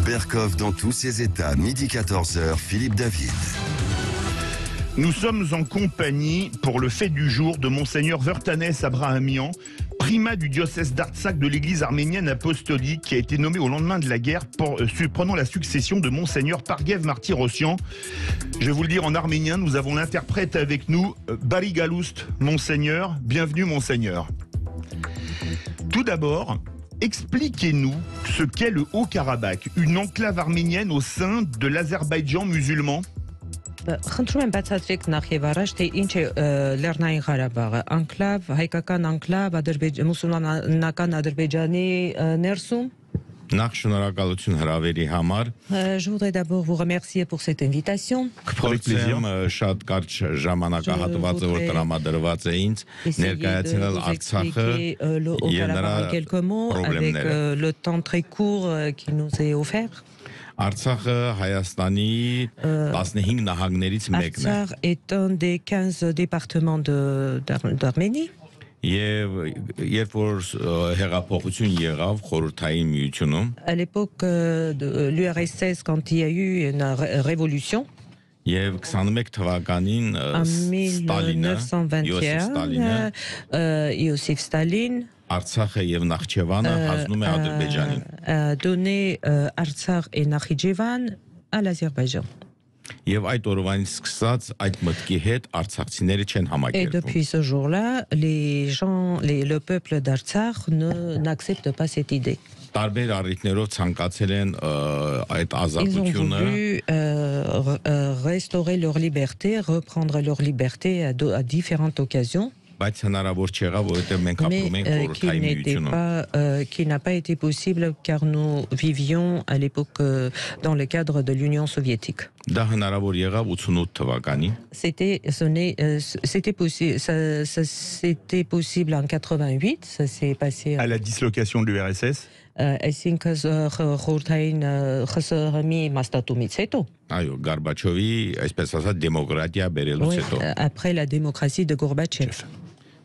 Berkov dans tous ses états, midi 14h, Philippe David. Nous sommes en compagnie, pour le fait du jour, de Monseigneur Vertanes Abrahamian, primat du diocèse d'Artsakh de l'église arménienne apostolique, qui a été nommé au lendemain de la guerre, prenant la succession de Monseigneur Pargev Martyrossian. Je vais vous le dire en arménien, nous avons l'interprète avec nous, Barigaloust, Monseigneur. Bienvenue, Monseigneur. Tout d'abord, expliquez-nous ce qu'est le Haut-Karabakh, une enclave arménienne au sein de l'Azerbaïdjan musulman. Խնդրում եմ բացատրեք նախ եւ առաջ թե ինչ է Լեռնային Ղարաբաղը, անկլավ, հայկական անկլավ, մուսուլմանական Ադրբեջանի ներսում։ Նախ շնորհակալություն հրավերի համար։ Je voudrais d'abord vous remercier pour cette invitation. Կփորձեմ շատ կարճ ժամանակահատվածը որ տրամադրված է ինձ ներկայացնել Արցախը եւ նրա quelques mots avec le temps très court qui nous est offert. Արցախը Հայաստանի 15 նահանգներից մեկն է։ Artsakh est un des 15 départements d'Arménie. Եվ երբ որ հեղափոխություն եղավ Խորհրդային Միությունում, à l'époque de l'URSS, quand il y a eu une révolution, Եվ 21 թվականին Իոսիֆ Ստալին Արցախը եւ Նախիջևանը հանձնում է Ադրբեջանին։ Donné Artsakh et Nakhichevan à l'Azerbaïdjan. Եվ այդ օրվանից սկսած այդ մտքի հետ արցախցիները չեն Et համակերպվում։ depuis ce jour-là, le peuple d'Artsakh n'accepte pas cette idée. Տարբեր առիթներով ցանկացել են այդ Ils ont ազատությունը voulu restaurer leur liberté, reprendre leur liberté à différentes occasions. բայց հնարավոր չեղավ, որովհետև մենք ապրում ենք Խորհրդային Միությունում։ Qui n'a pas été possible car nous vivions à l'époque dans le cadre de l'Union soviétique. Դա հնարավոր եղավ 88 թվականին։ C'était possible en 88, ça s'est passé À la dislocation de l'URSS. այսինքն խորհրդային ԽՍՀՄ-ի մաստատումից հետո, Այո, Գորբաչովի, այսպես ասած, դեմոկրատիա բերելուց հետո։ après la démocratie de Gorbatchev.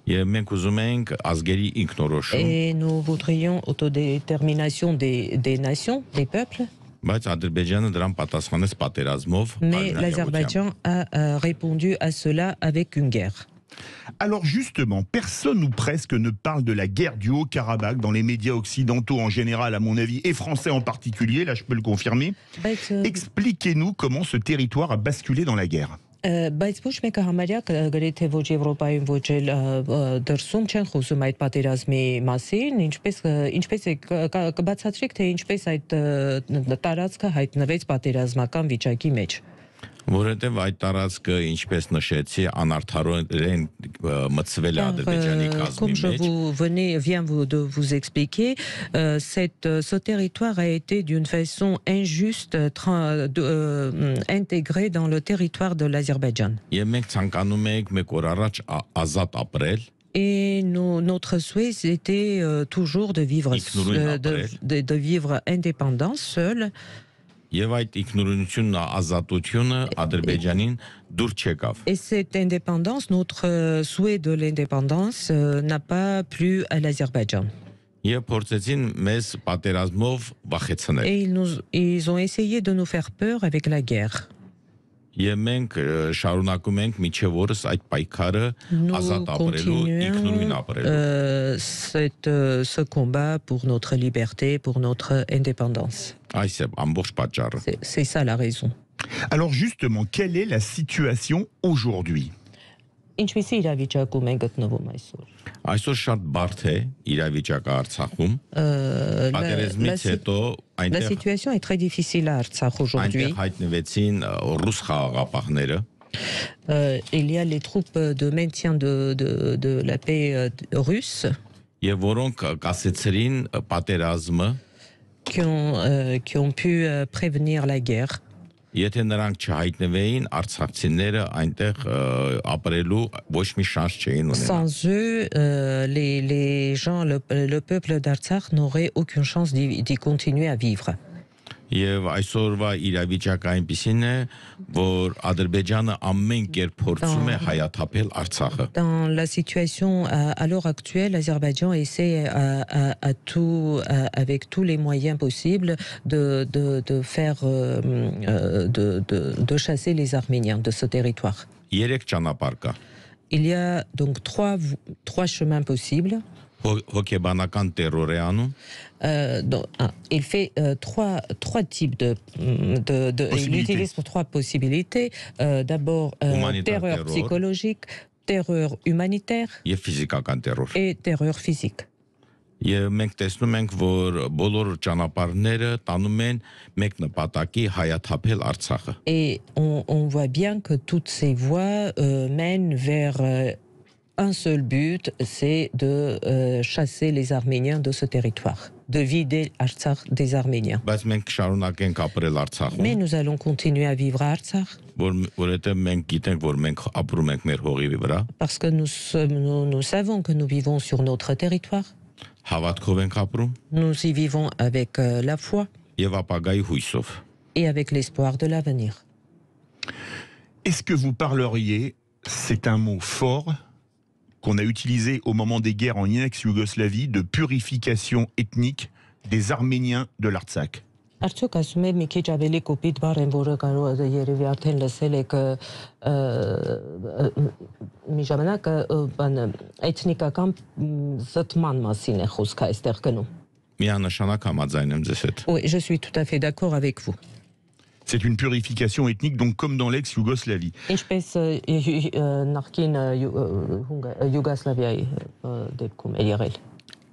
Եվ մենք ուզում ենք ազգերի ինքնորոշում, Et nous voudrions autodétermination des nations, des peuples, բայց Ադրբեջանը դրան պատասխանեց պատերազմով։ mais l'Azerbaïdjan a répondu à cela avec une guerre. Alors justement, personne ou presque ne parle de la guerre du Haut-Karabakh dans les médias occidentaux en général, à mon avis, et français en particulier, là je peux le confirmer. Expliquez-nous comment ce territoire a basculé dans la guerre. Բայց ոչ մեկը համարյա գրեթե ոչ Եվրոպայում ոչ էլ դրսում չեն խոսում այդ պատերազմի մասին, ինչպես է կբացատրեք թե ինչպես այդ տարածքը հայտնվեց պատերազմական վիճակի մեջ. Որովհետև այդ տարածքը, ինչպես նշեցի, անարդարորեն մտցվել է Ադրբեջանի Comme կազմի մեջ։ viens de vous expliquer, ce territoire a été d'une façon injuste intégré dans le territoire de l'Azerbaïdjan. Եվ մենք ցանկանում ենք մեկ օր առաջ ազատ ապրել։ Et notre souhait, c'était toujours de vivre indépendant, seul. Եվ այդ ինքնուրույնությունն, ազատությունը Ադրբեջանին դուր չեկավ։ Et cette indépendance, notre souhait de l'indépendance n'a pas plu à l'Azerbaïdjan. Եվ փորձեցին մեզ պատերազմով վախեցնել։ Et ils ont essayé de nous faire peur avec la guerre. Եվ մենք շարունակում ենք միջև օրս այդ պայքարը ազատ ապրելու, ինքնուրույն ապրելու։ Ce combat pour notre liberté, pour notre indépendance. Այս է ամբողջ պատճառը։ C'est ça la raison. Alors justement, quelle est la situation aujourd'hui? Ինչպիսի իրավիճակում են գտնվում այսօր։ Այսօր շատ բարդ է իրավիճակը Արցախում։ Պատերազմից հետո La situation est très difficile à Artsakh aujourd'hui. այնտեղ հայտնվեցին ռուս խաղաղապահները։ Il y a les troupes de maintien de la paix russes Եվ որոնք կասեցրին պատերազմը, qui ont pu prévenir la guerre. Եթե նրանք չհայտնվեին, արցախցիները այնտեղ ապրելու ոչ մի շանս չէին ունենա։ Sans eux, les gens, le peuple d'Artsakh n'aurait aucune chance d'y continuer à vivre. Եվ այսօրվա իրավիճակը այնպիսին է, որ Ադրբեջանը ամեն կերպ փորձում է հայաթափել Արցախը։ Dans la situation à l'heure actuelle, l'Azerbaïdjan essaie avec tous les moyens possibles de faire de chasser les Arméniens de ce territoire. 3 ճանապարհ կա։ Il y a donc trois chemins possibles. Հոգեբանական terror է անում։ Il fait trois types il utilise trois possibilités. D'abord, terreur psychologique, terreur humanitaire Եվ ֆիզիկական terror։ et terreur physique. Եվ մենք տեսնում ենք, որ բոլոր ճանապարհները տանում են մեկ նպատակի հայաթափել Արցախը։ Et on voit bien que toutes ces voies mènent vers un seul but, c'est de chasser les Arméniens de ce territoire, de vider Artsakh des Arméniens. Բայց մենք շարունակենք ապրել Արցախում։ Mais nous allons continuer à vivre à Artsakh. Որովհետև մենք գիտենք, որ մենք ապրում ենք մեր հողի վրա։ Parce que nous savons que nous vivons sur notre territoire. Հավատքով ենք ապրում։ Nous y vivons avec la foi. Եվ ապագայի հույսով։ Et avec l'espoir de l'avenir. Est-ce que vous parleriez, c'est un mot fort, qu'on a utilisé au moment des guerres en ex-Yougoslavie, de purification ethnique des Arméniens de l'Artsakh? Արդյոք ասում եմ մի քիչ ավելի կոպիտ բառ են, որը կարող է երևի արդեն լսել եք մի ժամանակ էթնիկական զտման մասին է խոսքը այստեղ գնում։ Միանշանակ համաձայն եմ ձեզ հետ։ Oui, je suis tout à fait d'accord avec vous. C'est une purification ethnique, donc comme dans l'ex-Yougoslavie. Ինչպես նախկին Յուգոսլավիայի դեպքում է եղել։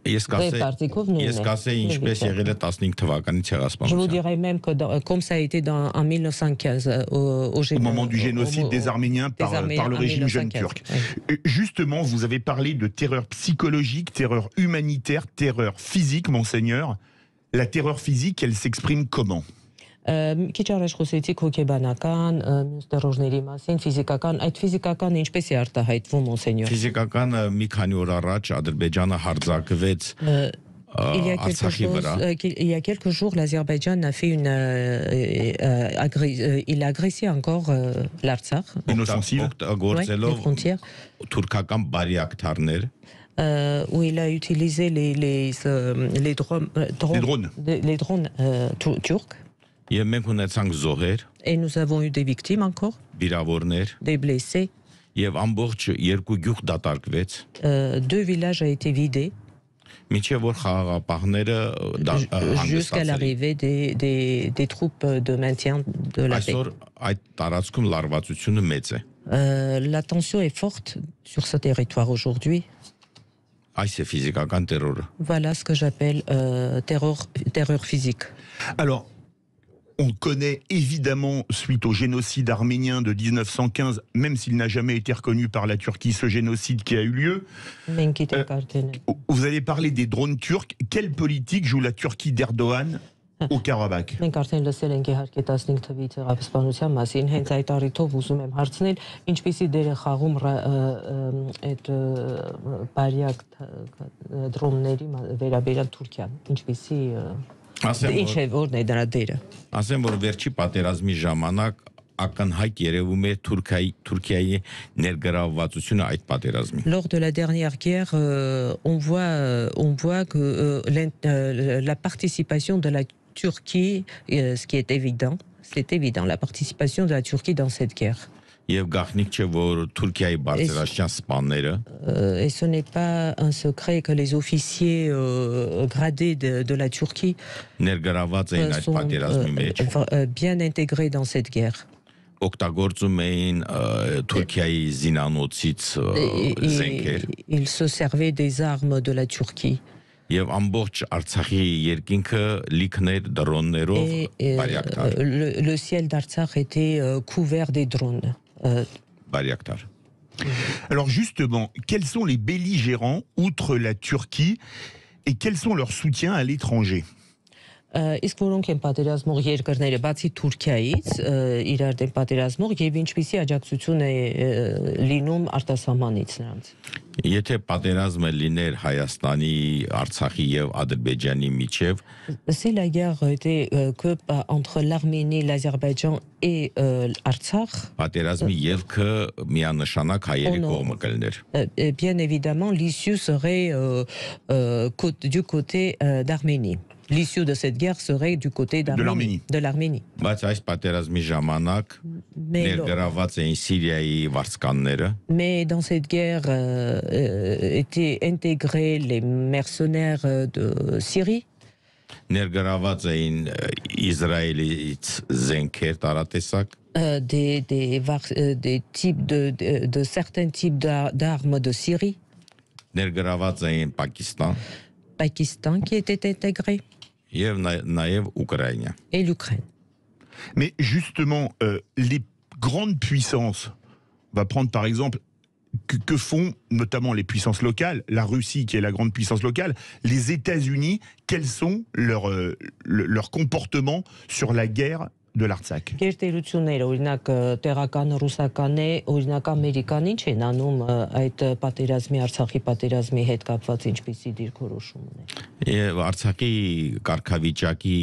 Ես կասեի ինչպես եղել է 15 թվականի ցեղասպանության։ Je vous dirais même que comme ça a été en 1915 au moment du génocide des Arméniens par le régime jeune turc. Oui. Justement, vous avez parlé de terreur psychologique, terreur humanitaire, terreur physique, monseigneur. La terreur physique, elle s'exprime comment? Քիչ առաջ խոսեցիք հոգեբանական, մյուս տերորների մասին, ֆիզիկական, այդ ֆիզիկական ինչպես է արտահայտվում մոնսենյոր։ Ֆիզիկական մի քանի օր առաջ Ադրբեջանը հարձակվեց Արցախի վրա։ Il y a quelques jours, l'Azerbaïdjan a fait il a agressé encore l'Artsakh. Une offensive. Գործելով թուրքական բարյակթարներ où il a utilisé les drones turcs. Եվ մենք ունեցանք զոհեր, et nous avons eu des victimes encore, վիրավորներ, des blessés. Եվ ամբողջ երկու գյուղ դատարկվեց. Deux villages a été vidé. Մինչև որ խաղաղապահները jusqu'à l'arrivée des troupes de maintien de la paix. Այսօր այդ տարածքում լարվածությունը մեծ է. La tension est forte sur ce territoire aujourd'hui. Այս է ֆիզիկական terror. Voilà ce que j'appelle terreur physique. Alors, on connaît évidemment, suite au génocide arménien de 1915, même s'il n'a jamais été reconnu par la Turquie, ce génocide qui a eu lieu. Vous avez parlé des drones turcs. Quelle politique joue la Turquie d'Erdogan au Karabakh? Մենք արդեն լսել ենք իհարկե 15 թվի ցեղասպանության մասին, հենց այդ առիթով ուզում եմ հարցնել, ինչպիսի դեր է խաղում այդ բարյակ դրոնների վերաբերյալ Թուրքիան, ինչպիսի ինչ է որն է դրա դերը։ Ասեմ, որ վերջի պատերազմի ժամանակ ակնհայտ երևում է Թուրքիայի ներգրավվածությունը այդ պատերազմին։ Lors de la dernière guerre, on voit que la participation de la Turquie, ce qui est évident, c'est évident, la participation de la Turquie dans cette guerre. Եվ գաղտնիք չէ, որ Թուրքիայի բարձրաստիճան սպաները et ce n'est pas un secret que les officiers gradés de la Turquie sont bien intégrés dans cette guerre. Օգտագործում էին Թուրքիայի զինանոցից զենքեր։ Ils se servaient des armes de la Turquie. Եվ ամբողջ Արցախի երկինքը լիքներ դրոններով բարյակտար։ Le ciel d'Artsakh était couvert des drones. Բարյակտար։ Alors justement, quels sont les belligérants outre la Turquie et quels sont leurs soutiens à l'étranger? Իսկ որոնք են պատերազմող երկրները բացի Թուրքիայից իրար դեմ պատերազմող եւ ինչպիսի աջակցություն է լինում արտասահմանից նրանց։ Եթե պատերազմը լիներ Հայաստանի, Արցախի եւ Ադրբեջանի միջև, Si la guerre était que entre l'Arménie, l'Azerbaïdjan et l'Artsakh, պատերազմի ելքը միանշանակ հայերի կողմը կլներ։ bien évidemment, l'issue serait du côté d'Arménie. L'issue de cette guerre serait du côté d'Arménie. De l'Arménie. Բայց այս պատերազմի ժամանակ ներգրաված էին Սիրիայի վարձկանները։ Mais dans cette guerre étaient intégrés les mercenaires de Syrie. Ներգրաված էին Իսրայելից զենքեր տարատեսակ։ Des types de certains types d'armes de Syrie. Ներգրաված էին Պակիստան։ Pakistan qui était intégré. Եվ նաև Ուկրաինա։ Et l'Ukraine. Mais justement, les grandes puissances, on va prendre par exemple, que font notamment les puissances locales, la Russie qui est la grande puissance locale, les États-Unis, quels sont leurs comportements sur la guerre de l'Artsakh? Գերտերությունները, օրինակ տեղական ռուսական է, օրինակ ամերիկան ինչ են անում այդ պատերազմի Արցախի պատերազմի հետ կապված ինչպիսի դիրքորոշում ունեն։ Եվ Արցախի կարգավիճակի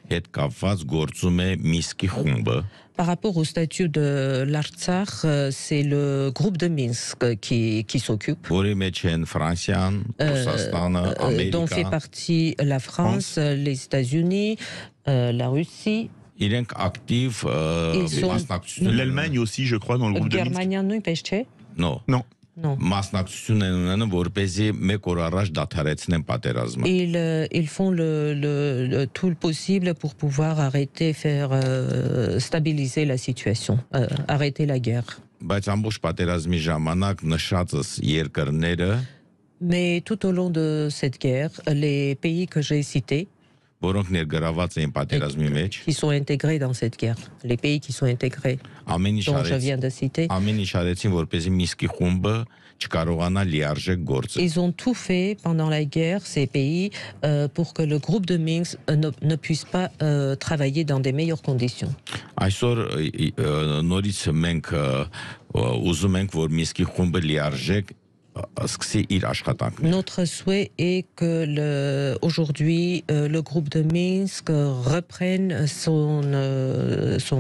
հետ կապված գործում է Միսկի խումբը։ Par rapport au statut de l'Artsakh, c'est le groupe de Minsk qui s'occupe. Որի մեջ են Ֆրանսիան, Ռուսաստանը, Ամերիկան։ Dont fait partie la France, les États-Unis, la Russie. Իրենք ակտիվ մասնակցություն։ L'Allemagne aussi, je crois, dans le groupe de Minsk. Գերմանիան նույնպես չէ։ Non. Non. Մասնակցություն են ունենում, որպեսզի մեկ օր առաջ դադարեցնեն պատերազմը։ Ils font tout le possible pour pouvoir stabiliser la situation, arrêter la guerre. Բայց ամբողջ պատերազմի ժամանակ նշածս երկրները, mais tout au long de cette guerre, les pays que j'ai cités, որոնք ներգրաված էին պատերազմի մեջ, qui sont intégrés dans cette guerre, les pays qui sont intégrés, dont je viens de citer, ամեն ինչ արեցին, որպեսզի Միսկի խումբը չկարողանա լիարժեք գործել։ Ils ont tout fait pendant la guerre, ces pays, pour que le groupe de Minsk ne puisse pas travailler dans des meilleures conditions. Այսօր նորից մենք ուզում ենք, որ Միսկի խումբը լիարժեք Notre souhait est que aujourd'hui le groupe de Minsk reprenne son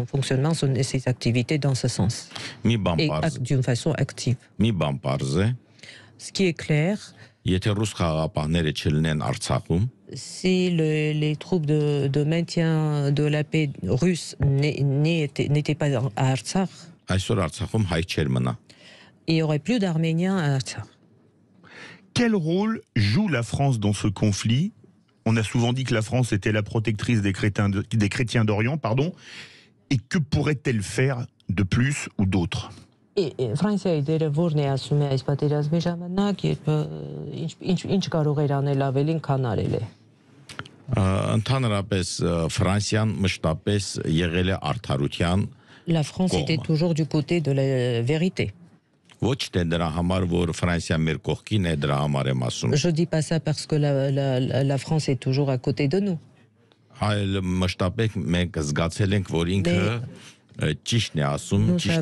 fonctionnement, ses activités dans ce sens, et d'une façon active. Ce qui est clair, si les troupes de maintien de la paix russes n'étaient pas à Artsakh, il n'y aurait plus d'Arméniens à Artsakh. Quel rôle joue la France dans ce conflit? On a souvent dit que la France était la protectrice des chrétiens d'Orient, pardon. Et que pourrait-elle faire de plus ou d'autre? Ֆրանսիայի դերը ո՞րն է ասում է այս պատերազմի ժամանակ, երբ ինչ կարող էր անել ավելին, քան արել է։ Ընդհանրապես Ֆրանսիան մշտապես եղել է արդարության։ La France était toujours du côté de la vérité. Je dis pas ça parce que la France est toujours à côté de nous. Nous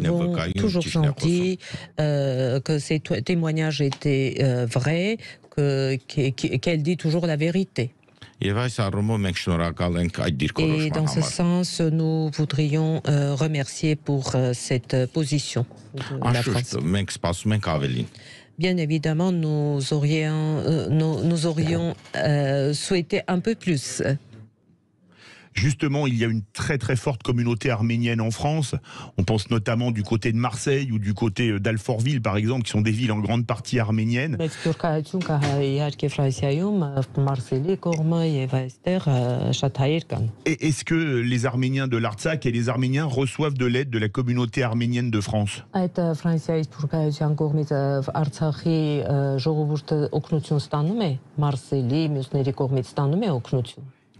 avons toujours senti que ces témoignages étaient vrais, qu'elle dit toujours la vérité. Et dans ce sens, nous voudrions remercier pour cette position de la France. Bien évidemment, nous aurions souhaité un peu plus. Justement, il y a une très très forte communauté arménienne en France. On pense notamment du côté de Marseille ou du côté d'Alfortville, par exemple, qui sont des villes en grande partie arméniennes. Et est-ce que les Arméniens de l'Artsakh et les Arméniens reçoivent de l'aide de la communauté arménienne de France?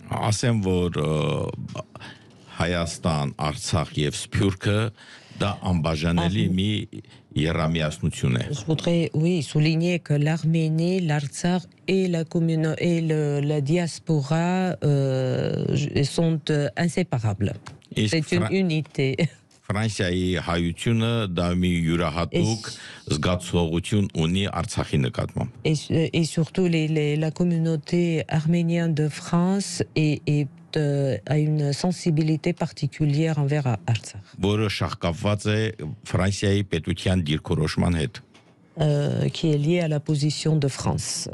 Ասեմ, որ Հայաստան, Արցախ եւ Սփյուռքը դա անբաժանելի մի երամիասնություն է։ Je voudrais, oui, souligner que l'Arménie, l'Artsakh et la diaspora sont inséparables. C'est une unité. Ֆրանսիայի հայությունը դա մի յուրահատուկ զգացողություն ունի Արցախի նկատմամբ։ Et surtout la communauté arménienne de France a une sensibilité particulière envers Artsakh. Որը շահկապված է Ֆրանսիայի պետության դիրքորոշման հետ։ Qui est lié à la position de France.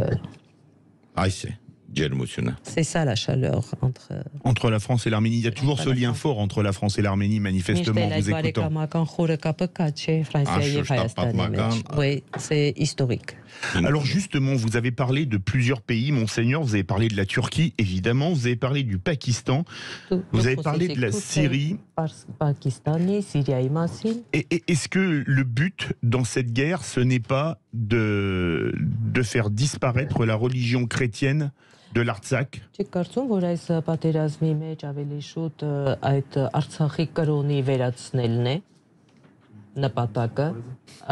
Այս է ջերմությունը։ C'est ça la chaleur Entre la France et l'Arménie. Il y a toujours ce lien fort entre la France et l'Arménie, manifestement, vous écoutant. Oui, c'est historique. Alors justement, vous avez parlé de plusieurs pays, Monseigneur, vous avez parlé de la Turquie, évidemment, vous avez parlé du Pakistan, vous avez parlé de la Syrie. Et est-ce que le but dans cette guerre, ce n'est pas de faire disparaître la religion chrétienne de l'Artsakh? Չեք կարծում, որ այս պատերազմի մեջ ավելի շուտ այդ Արցախի կրոնի վերացնելն է նպատակը,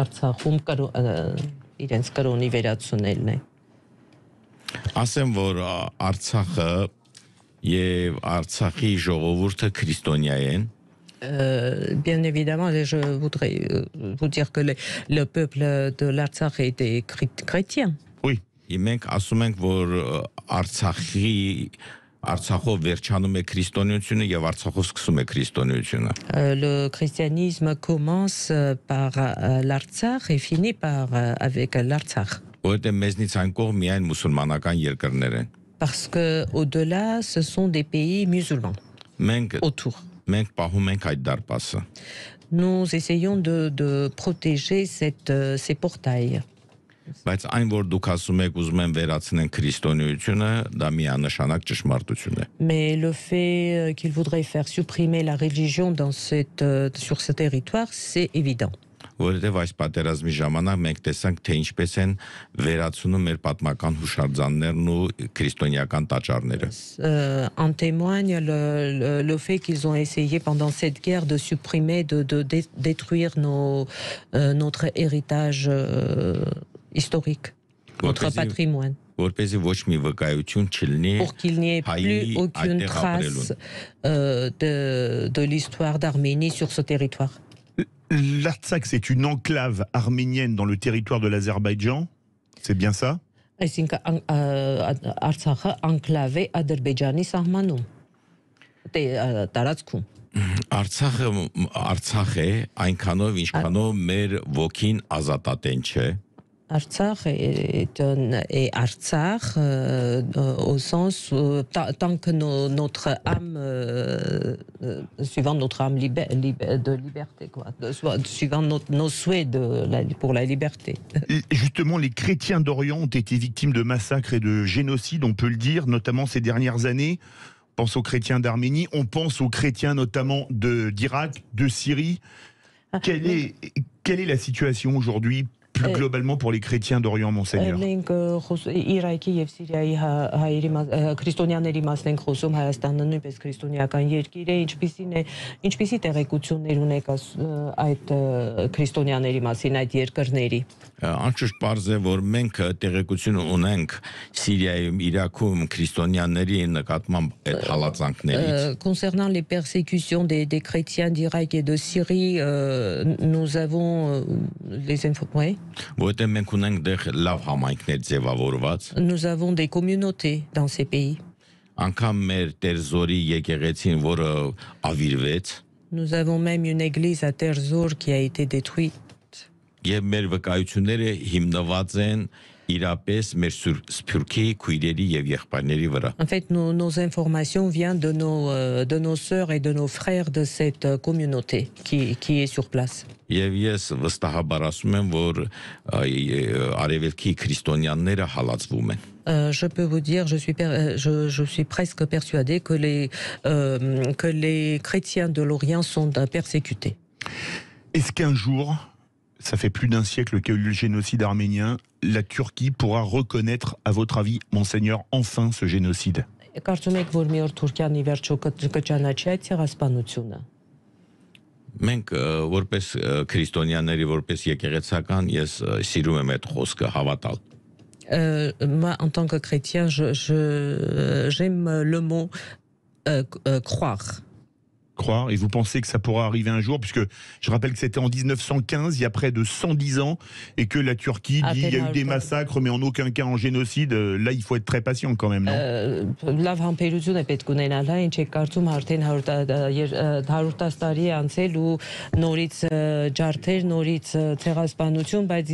Արցախում իրենց կրոնի վերացնելն է։ Ասեմ, որ Արցախը եւ Արցախի ժողովուրդը քրիստոնյա են։ Bien évidemment, je voudrais vous dire que le peuple de l'Artsakh était chrétien. Oui. Մենք ասում ենք, որ Արցախով վերջանում է քրիստոնեությունը եւ Արցախով սկսում է քրիստոնեությունը։ Le christianisme commence par l'Artsakh et finit avec l'Artsakh. Որտեղ մեզնից այն կողմ միայն մուսուլմանական երկրներ են։ Parce que au-delà, ce sont des pays musulmans autour. Մենք պահում ենք այդ դարպասը։ Nous essayons de protéger ces portails. Բայց այն որ դուք ասում եք ուզում են վերացնեն քրիստոնեությունը, դա միանշանակ ճշմարտություն է։ Mais le fait qu'il voudrait faire supprimer la religion sur ce territoire, c'est évident. Որովհետև այս պատերազմի ժամանակ մենք տեսանք, թե ինչպես են վերացնում մեր պատմական հուշարձաններն ու քրիստոնեական տաճարները։ En témoigne le fait qu'ils ont essayé pendant cette guerre de supprimer, de détruire notre héritage historique, notre patrimoine. Որպեսզի ոչ մի վկայություն չլինի, pour qu'il n'y ait plus aucune trace de l'histoire d'Arménie sur ce territoire. L'Artsakh, c'est une enclave arménienne dans le territoire de l'Azerbaïdjan, c'est bien ça? Այսինքն Արցախը enclavé Ադրբեջանի սահմանում, տարածքում։ Արցախ է այնքանով, ինչքանով մեր ոգին ազատատեն չէ։ Artsakh est Artsakh au sens tant que notre âme, suivant notre âme de liberté, quoi, suivant nos souhaits pour la liberté. Justement, les chrétiens d'Orient ont été victimes de massacres et de génocides, on peut le dire, notamment ces dernières années. On pense aux chrétiens d'Arménie, on pense aux chrétiens notamment d'Irak, de Syrie. Quelle est la situation aujourd'hui plus globalement pour les chrétiens d'Orient, Monseigneur? Մենք Իրաքի եւ Սիրիայի քրիստոնյաների մասն ենք խոսում, Հայաստանը նույնպես քրիստոնեական երկիր է, ինչպիսի տեղեկություններ ունեք այդ քրիստոնյաների մասին, այդ երկրների? Անշուշտ պարզ է, որ մենք տեղեկություն ունենք Սիրիայում, Իրաքում քրիստոնյաների նկատմամբ այդ հալածանքներից։ Concernant les persécutions des chrétiens d'Irak et de Syrie, nous avons les infos. Որտեղ մենք ունենք դեղ լավ համայնքներ ձևավորված։ Nous avons des communautés dans ces pays. Անկամ մեր Տերզորի եկեղեցին, որը ավիրվեց։ Nous avons même une église à Terzor qui a été détruite. Եվ մեր վկայությունները հիմնված են իրապես մեր սփյուռքի քույրերի եւ եղբայրների վրա։ En fait, nos informations viennent de nos sœurs et de nos frères de cette communauté qui est sur place. Եվ ես վստահաբար ասում եմ, որ արևելքի քրիստոնյաները հալածվում են։ Je peux vous dire, je suis presque persuadé que les chrétiens de l'Orient sont persécutés. Est-ce qu'un jour, ça fait plus d'un siècle qu'a eu le génocide arménien, la Turquie pourra reconnaître, à votre avis, Monseigneur, enfin ce génocide? Կարծում եք, որ մի օր Թուրքիան ի վերջո կճանաչի այդ ցեղասպանությունը։ Մենք որպես քրիստոնյաների, որպես եկեղեցական, ես սիրում եմ այդ խոսքը հավատալ։ Moi, en tant que chrétien, j'aime le mot croire. Croire, et vous pensez que ça pourra arriver un jour, puisque je rappelle que c'était en 1915, il y a près de 110 ans, et que la Turquie dit il y a eu des massacres, mais en aucun cas en génocide. Là, il faut être très patient quand même, non? Լավ համբերություն է պետք ունենալ, հա, ինչ եք կարծում, արդեն 110 տարի է անցել ու նորից ջարդեր, նորից ցեղասպանություն, բայց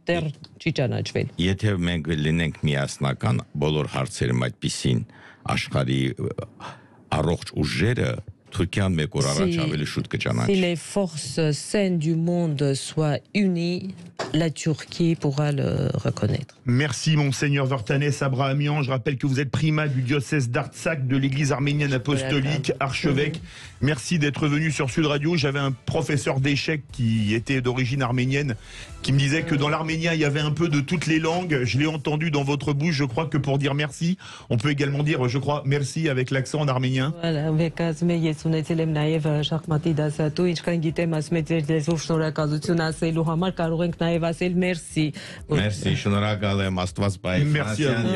դեռ չի ճանաչվել։ Եթե մենք լինենք միասնական բոլոր հարցերում այդպիսին աշխարհի առողջ ուժերը Թուրքիան մեկ օր առաջ ավելի շուտ կճանաչի։ Si les forces saines du monde soient unies, la Turquie pourra le reconnaître. Merci Monseigneur Vartanès Abrahamian. Je rappelle que vous êtes primat du diocèse d'Artsakh de l'église arménienne apostolique, archevêque. Merci d'être venu sur Sud Radio. J'avais un professeur d'échecs qui était d'origine arménienne qui me disait que dans l'arménien il y avait un peu de toutes les langues. Je l'ai entendu dans votre bouche. Je crois que pour dire merci, on peut également dire, je crois, merci avec l'accent en arménien. Voilà, ունեցել եմ նաև շախմատի դասատու, ինչքան գիտեմ, ասում եք ձեր լեզվով շնորհակալություն ասելու համար կարող ենք նաև ասել merci. Merci, շնորհակալ եմ, Աստված բարի։ Merci à vous.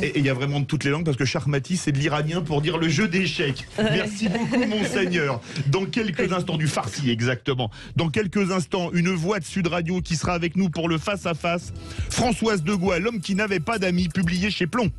Et il y a vraiment de toutes les langues parce que Shahmati c'est de l'iranien pour dire le jeu d'échecs. Merci beaucoup Monseigneur. Dans quelques instants, du farsi exactement. Dans quelques instants, une voix de Sud Radio qui sera avec nous pour le face à face. Françoise Degois, l'homme qui n'avait pas d'amis, publié chez Plomb.